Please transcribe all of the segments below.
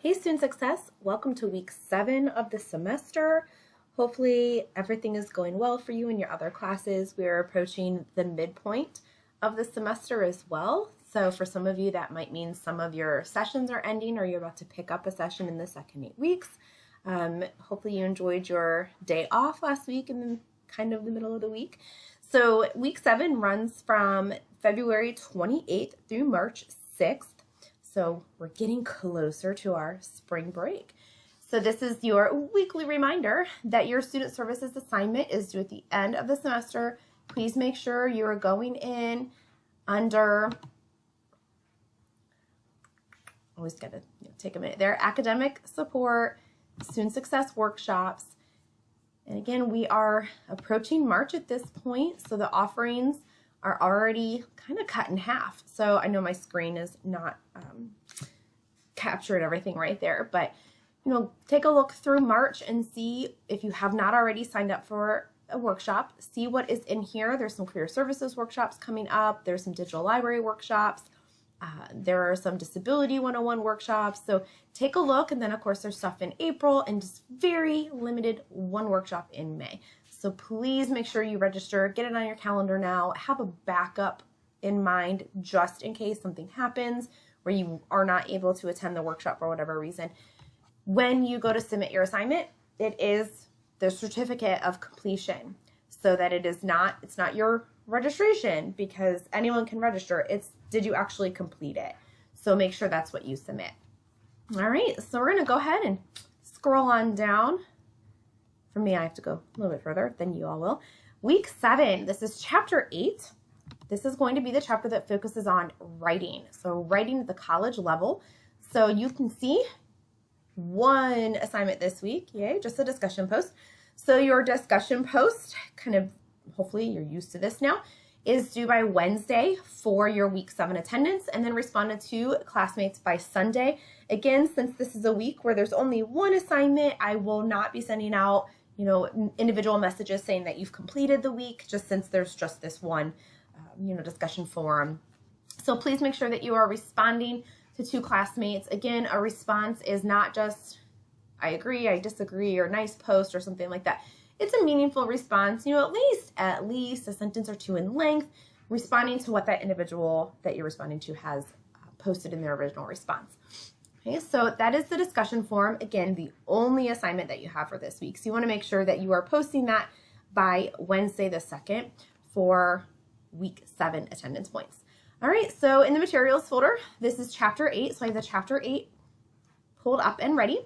Hey Student Success, welcome to week 7 of the semester. Hopefully everything is going well for you in your other classes. We're approaching the midpoint of the semester as well. So for some of you that might mean some of your sessions are ending or you're about to pick up a session in the second 8 weeks. Hopefully you enjoyed your day off last week and then kind of the middle of the week. So week 7 runs from February 28th through March 6th. So we're getting closer to our spring break. So this is your weekly reminder that your student services assignment is due at the end of the semester. Please make sure you are going in under, always gotta take a minute there, academic support, student success workshops. And again, we are approaching March at this point, so the offerings are already kind of cut in half. So I know my screen is not captured everything right there, but take a look through March and see if you have not already signed up for a workshop. See what is in here. There's some career services workshops coming up. There's some digital library workshops. There are some disability 101 workshops. So take a look, and then of course there's stuff in April and just very limited one workshop in May. So please make sure you register, get it on your calendar now, have a backup in mind just in case something happens where you are not able to attend the workshop for whatever reason. When you go to submit your assignment, it is the certificate of completion, so that it's not your registration, because anyone can register. It's did you actually complete it? So make sure that's what you submit. All right, so we're gonna go ahead and scroll on down. For me, I have to go a little bit further than you all will. Week 7, this is chapter 8. This is going to be the chapter that focuses on writing. So writing at the college level. So you can see one assignment this week, yay, just a discussion post. So your discussion post, kind of, hopefully you're used to this now, is due by Wednesday for your week 7 attendance, and then responded to classmates by Sunday. Again, since this is a week where there's only one assignment, I will not be sending out individual messages saying that you've completed the week, just since there's just this one, discussion forum. So please make sure that you are responding to 2 classmates. Again, a response is not just, I agree, I disagree, or nice post or something like that. It's a meaningful response, at least a sentence or 2 in length, responding to what that individual that you're responding to has posted in their original response. Okay, so that is the discussion forum. Again, the only assignment that you have for this week. So you want to make sure that you are posting that by Wednesday the 2nd for week 7 attendance points. All right, so in the materials folder, this is chapter 8. So I have the chapter 8 pulled up and ready.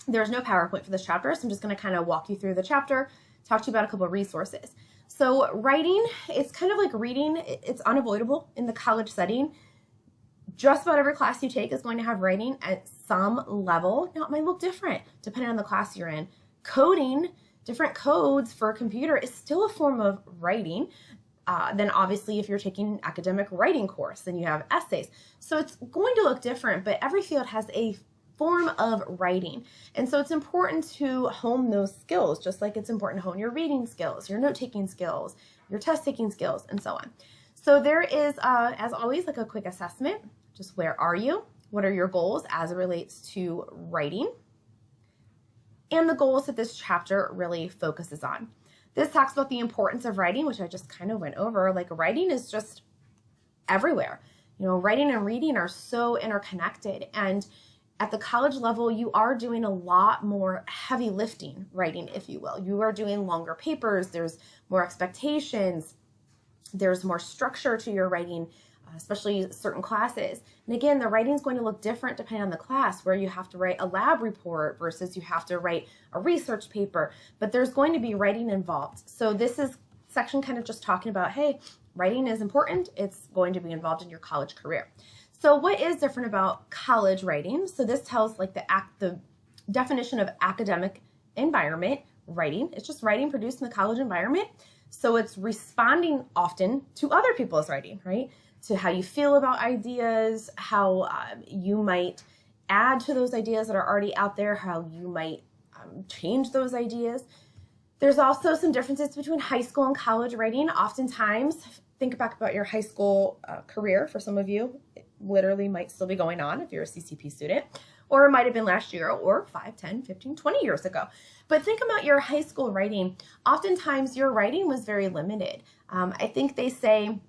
There's no PowerPoint for this chapter, so I'm just going to kind of walk you through the chapter, talk to you about a couple of resources. So writing, it's kind of like reading. It's unavoidable in the college setting. Just about every class you take is going to have writing at some level. Now, it might look different depending on the class you're in. Coding, different codes for a computer is still a form of writing. Then obviously if you're taking an academic writing course, then you have essays. So it's going to look different, but every field has a form of writing. And so it's important to hone those skills, just like it's important to hone your reading skills, your note-taking skills, your test-taking skills, and so on. So there is, as always, like a quick assessment. Just where are you? What are your goals as it relates to writing? And the goals that this chapter really focuses on. This talks about the importance of writing, which I just kind of went over. Like, writing is just everywhere. Writing and reading are so interconnected. And at the college level, you are doing a lot more heavy lifting writing, if you will. You are doing longer papers. There's more expectations. There's more structure to your writing, especially certain classes. And again, the writing is going to look different depending on the class, where you have to write a lab report versus you have to write a research paper, but there's going to be writing involved. So this is section kind of just talking about, hey, writing is important. It's going to be involved in your college career. So what is different about college writing? So this tells like the definition of academic environment writing. It's just writing produced in the college environment. So it's responding often to other people's writing, right? To how you feel about ideas, how you might add to those ideas that are already out there, how you might change those ideas. There's also some differences between high school and college writing. Oftentimes, think back about your high school career. For some of you, it literally might still be going on if you're a CCP student. or it might have been last year, or 5, 10, 15, 20 years ago. But think about your high school writing. Oftentimes your writing was very limited. I think they say,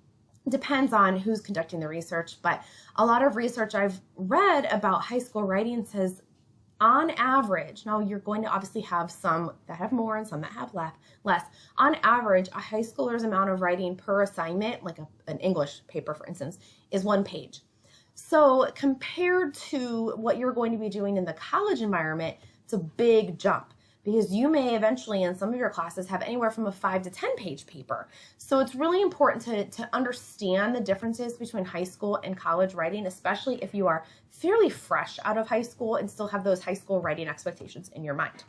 depends on who's conducting the research, but a lot of research I've read about high school writing says on average, now you're going to obviously have some that have more and some that have less. On average, a high schooler's amount of writing per assignment, like an English paper, for instance, is 1 page. So compared to what you're going to be doing in the college environment, it's a big jump, because you may eventually in some of your classes have anywhere from a 5 to 10 page paper. So it's really important to understand the differences between high school and college writing, especially if you are fairly fresh out of high school and still have those high school writing expectations in your mind.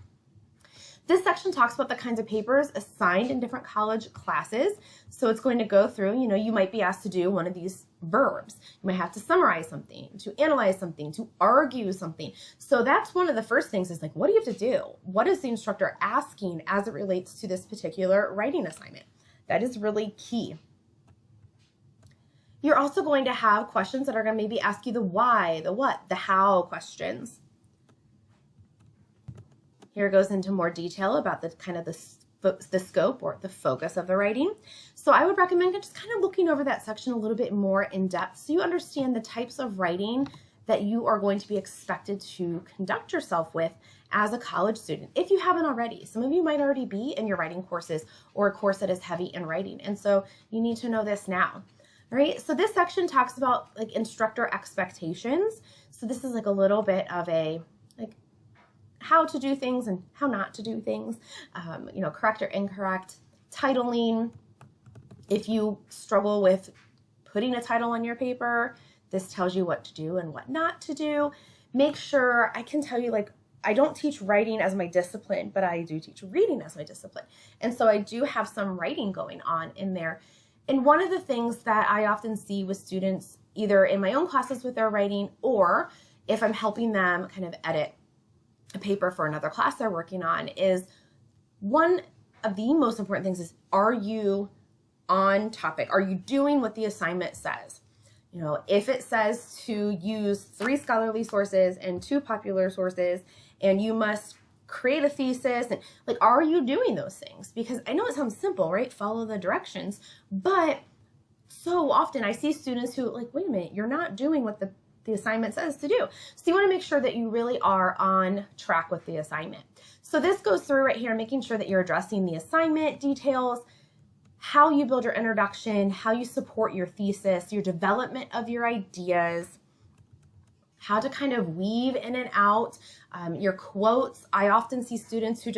This section talks about the kinds of papers assigned in different college classes. So it's going to go through, you might be asked to do one of these verbs. You might have to summarize something, to analyze something, to argue something. So that's one of the first things is like, what do you have to do? What is the instructor asking as it relates to this particular writing assignment? That is really key. You're also going to have questions that are going to maybe ask you the why, the what, the how questions. Here it goes into more detail about the kind of the scope or the focus of the writing. So I would recommend just kind of looking over that section a little bit more in depth so you understand the types of writing that you are going to be expected to conduct yourself with as a college student. If you haven't already, some of you might already be in your writing courses or a course that is heavy in writing. And so you need to know this now. All right, so this section talks about like instructor expectations. So this is like a little bit of a how to do things and how not to do things, correct or incorrect, titling. If you struggle with putting a title on your paper, this tells you what to do and what not to do. Make sure, I can tell you, I don't teach writing as my discipline, but I do teach reading as my discipline. And so I do have some writing going on in there. And one of the things that I often see with students, either in my own classes with their writing, or if I'm helping them kind of edit a paper for another class they're working on, is one of the most important things is, are you on topic? Are you doing what the assignment says? If it says to use 3 scholarly sources and 2 popular sources, and you must create a thesis, and are you doing those things? Because I know it sounds simple, right? Follow the directions, but so often I see students who wait a minute, you're not doing what the assignment says to do. So you want to make sure that you really are on track with the assignment. So this goes through right here, making sure that you're addressing the assignment details, how you build your introduction, how you support your thesis, your development of your ideas, how to kind of weave in and out your quotes. I often see students who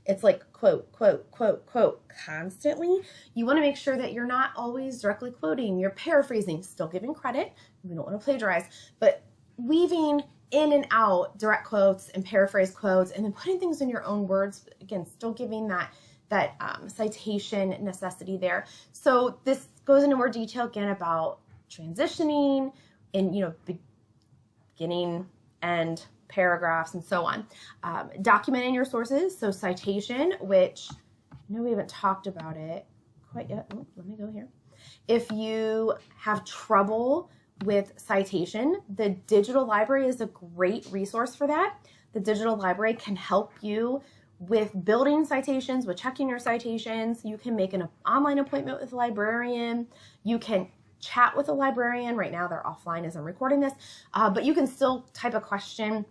it's like quote, quote, quote, quote constantly. You want to make sure that you're not always directly quoting, you're paraphrasing, still giving credit. We don't want to plagiarize, but weaving in and out direct quotes and paraphrase quotes, and then putting things in your own words. Again, still giving that citation necessity there. So this goes into more detail again about transitioning and, beginning, end, paragraphs, and so on. Documenting your sources, so citation, which I know we haven't talked about it quite yet. Oh, let me go here. If you have trouble with citation, the digital library is a great resource for that. The digital library can help you with building citations, with checking your citations. You can make an online appointment with a librarian. You can chat with a librarian. Right now they're offline as I'm recording this, but you can still type a question.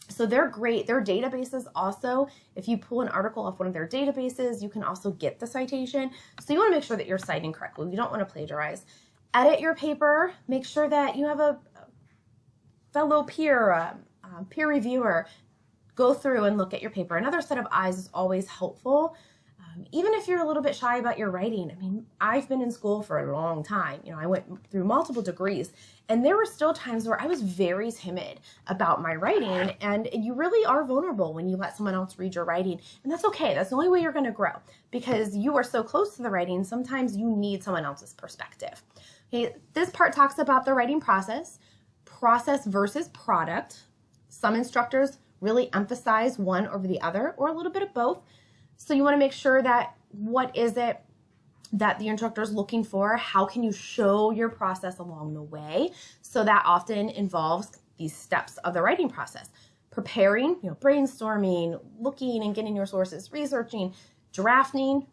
So they're great. Their databases also, if you pull an article off one of their databases, you can also get the citation. So you want to make sure that you're citing correctly. You don't want to plagiarize. Edit your paper. Make sure that you have a fellow peer, peer reviewer, go through and look at your paper. Another set of eyes is always helpful. Even if you're a little bit shy about your writing. I mean, I've been in school for a long time. I went through multiple degrees, and there were still times where I was very timid about my writing, and you really are vulnerable when you let someone else read your writing, and that's okay. That's the only way you're going to grow, because you are so close to the writing. Sometimes you need someone else's perspective. Okay, this part talks about the writing process versus product. Some instructors really emphasize one over the other, or a little bit of both. So you want to make sure that what is it that the instructor is looking for? How can you show your process along the way? So that often involves these steps of the writing process. Preparing, brainstorming, looking and getting your sources, researching, drafting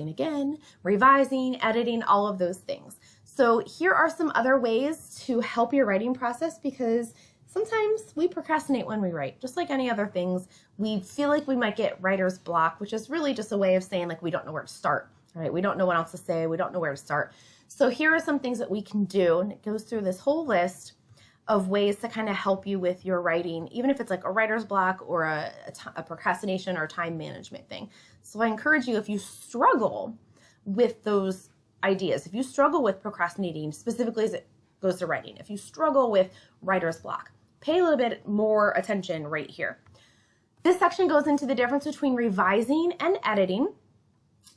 again, revising, editing, all of those things. So here are some other ways to help your writing process, because sometimes we procrastinate when we write, just like any other things. We feel like we might get writer's block, which is really just a way of saying like we don't know where to start, right? We don't know what else to say. We don't know where to start. So here are some things that we can do, and it goes through this whole list of ways to kind of help you with your writing, even if it's like a writer's block or a procrastination or time management thing. So I encourage you, if you struggle with those ideas, if you struggle with procrastinating, specifically as it goes to writing, if you struggle with writer's block, pay a little bit more attention right here. This section goes into the difference between revising and editing.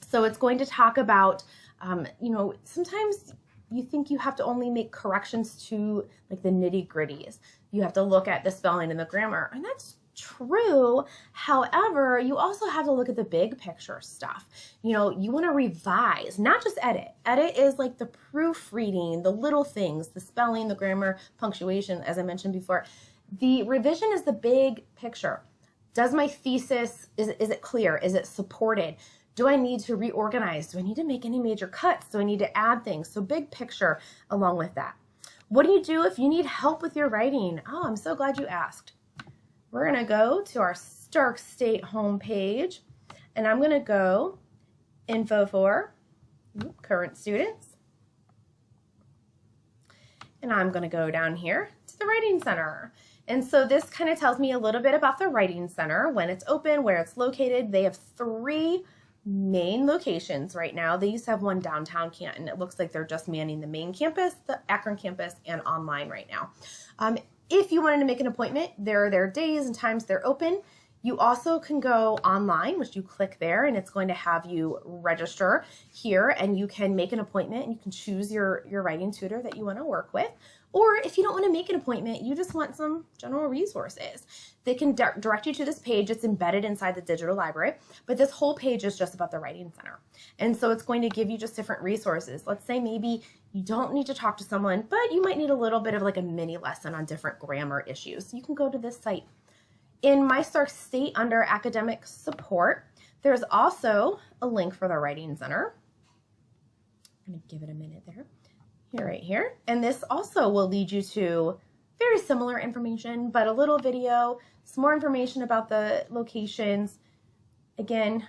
So it's going to talk about, sometimes you think you have to only make corrections to like the nitty gritties. You have to look at the spelling and the grammar, and that's true. However, you also have to look at the big picture stuff. You want to revise, not just edit. Edit is like the proofreading, the little things, the spelling, the grammar, punctuation, as I mentioned before. The revision is the big picture. Does my thesis, is it clear? Is it supported? Do I need to reorganize? Do I need to make any major cuts? Do I need to add things? So big picture along with that. What do you do if you need help with your writing? Oh, I'm so glad you asked. We're going to go to our Stark State homepage, and I'm going to go info for current students. And I'm going to go down here to the Writing Center. And so this kind of tells me a little bit about the Writing Center, when it's open, where it's located. They have 3 main locations right now. They used to have one downtown Canton. It looks like they're just manning the main campus, the Akron campus, and online right now. If you wanted to make an appointment, there are their days and times they're open. You also can go online, which you click there, and it's going to have you register here, and you can make an appointment, and you can choose your writing tutor that you want to work with. Or if you don't want to make an appointment, you just want some general resources, they can direct you to this page. It's embedded inside the digital library, but this whole page is just about the Writing Center. And so it's going to give you just different resources. Let's say maybe you don't need to talk to someone, but you might need a little bit of like a mini lesson on different grammar issues. You can go to this site. In My Stark State, under academic support, there's also a link for the Writing Center. I'm going to give it a minute there. Here, right here. And this also will lead you to very similar information, but a little video, some more information about the locations. Again,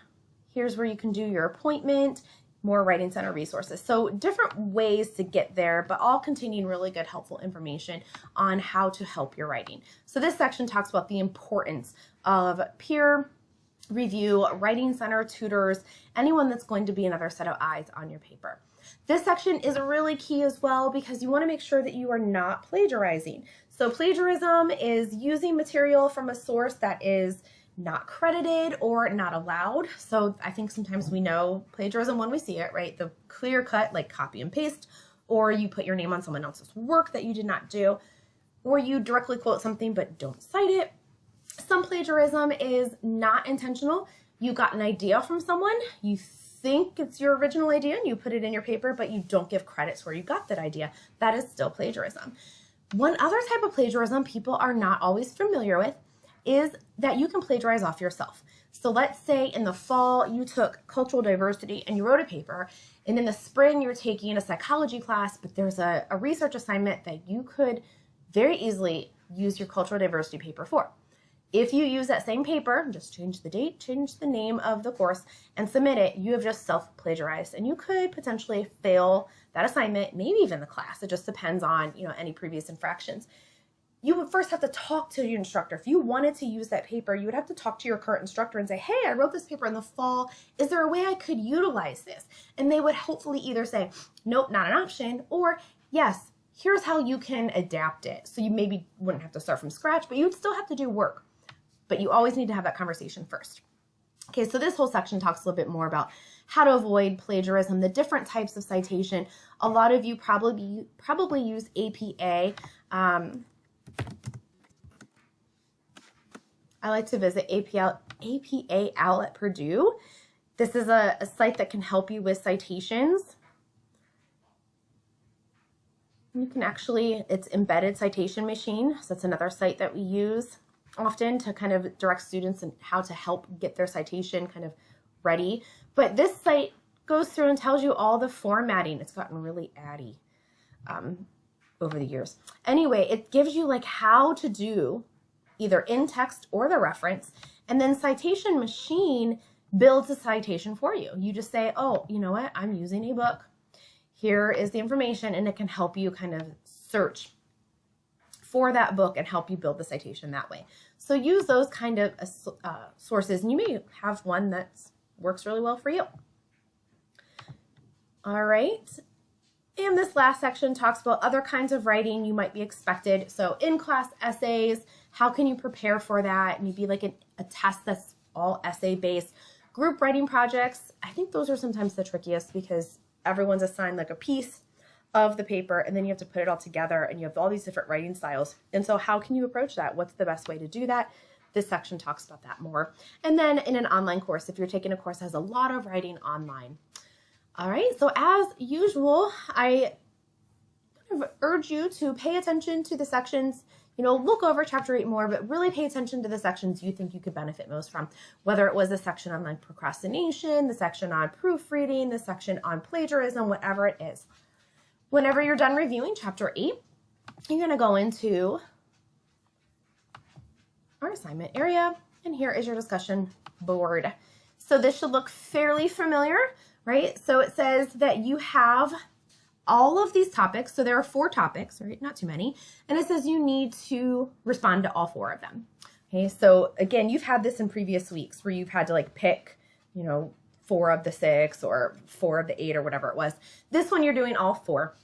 here's where you can do your appointment, more Writing Center resources. So different ways to get there, but all containing really good, helpful information on how to help your writing. So this section talks about the importance of peer review, Writing Center tutors, anyone that's going to be another set of eyes on your paper. This section is really key as well, because you want to make sure that you are not plagiarizing. So plagiarism is using material from a source that is not credited or not allowed. So I think sometimes we know plagiarism when we see it, right? The clear cut, like copy and paste, or you put your name on someone else's work that you did not do, or you directly quote something but don't cite it. Some plagiarism is not intentional. You got an idea from someone, you think it's your original idea and you put it in your paper, but you don't give credits where you got that idea. That is still plagiarism. One other type of plagiarism people are not always familiar with is that you can plagiarize off yourself. So let's say in the fall you took cultural diversity and you wrote a paper, and in the spring you're taking a psychology class, but there's a research assignment that you could very easily use your cultural diversity paper for. If you use that same paper, just change the date, change the name of the course, and submit it, you have just self-plagiarized, and you could potentially fail that assignment, maybe even the class. It just depends on any previous infractions. You would first have to talk to your instructor. If you wanted to use that paper, you would have to talk to your current instructor and say, hey, I wrote this paper in the fall. Is there a way I could utilize this? And they would hopefully either say, nope, not an option, or yes, here's how you can adapt it. So you maybe wouldn't have to start from scratch, but you'd still have to do work. But you always need to have that conversation first. Okay, so this whole section talks a little bit more about how to avoid plagiarism, the different types of citation. A lot of you probably use APA. I like to visit APA Owl at Purdue. This is a site that can help you with citations. You can actually, it's embedded citation machine. So that's another site that we use often to kind of direct students in how to help get their citation kind of ready. But this site goes through and tells you all the formatting. It's gotten really addy over the years. Anyway, it gives you like how to do either in text or the reference, and then citation machine builds a citation for you. You just say, oh, you know what? I'm using a book. Here is the information, and it can help you kind of search for that book and help you build the citation that way. So use those kind of sources, and you may have one that works really well for you. All right. And this last section talks about other kinds of writing you might be expected. So in-class essays, how can you prepare for that? Maybe like a test that's all essay-based. Group writing projects, I think those are sometimes the trickiest because everyone's assigned like a piece of the paper and then you have to put it all together and you have all these different writing styles. And so how can you approach that? What's the best way to do that? This section talks about that more. And then in an online course, if you're taking a course that has a lot of writing online. All right, so as usual, I kind of urge you to pay attention to the sections, look over chapter 8 more, but really pay attention to the sections you think you could benefit most from, whether it was the section on like procrastination, the section on proofreading, the section on plagiarism, whatever it is. Whenever you're done reviewing chapter 8, you're going to go into our assignment area, and here is your discussion board. So this should look fairly familiar, right? So it says that you have all of these topics. So there are 4 topics, right? Not too many. And it says you need to respond to all 4 of them. Okay. So again, you've had this in previous weeks where you've had to like pick, 4 of the 6 or 4 of the 8 or whatever it was. This one you're doing all 4.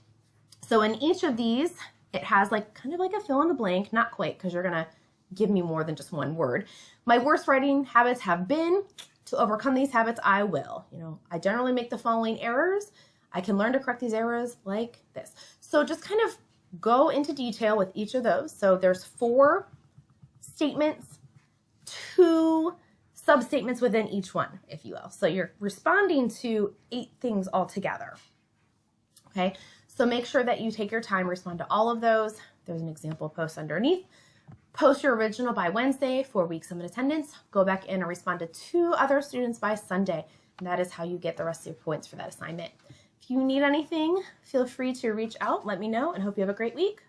So in each of these, it has like kind of like a fill in the blank, not quite because you're going to give me more than just one word. My worst writing habits have been. To overcome these habits, I will. I generally make the following errors. I can learn to correct these errors like this. So just kind of go into detail with each of those. So there's 4 statements, 2 substatements within each one, if you will. So you're responding to 8 things altogether. Okay, so make sure that you take your time, respond to all of those. There's an example post underneath. Post your original by Wednesday, 4 weeks of attendance. Go back in and respond to 2 other students by Sunday. And that is how you get the rest of your points for that assignment. If you need anything, feel free to reach out, let me know, and hope you have a great week.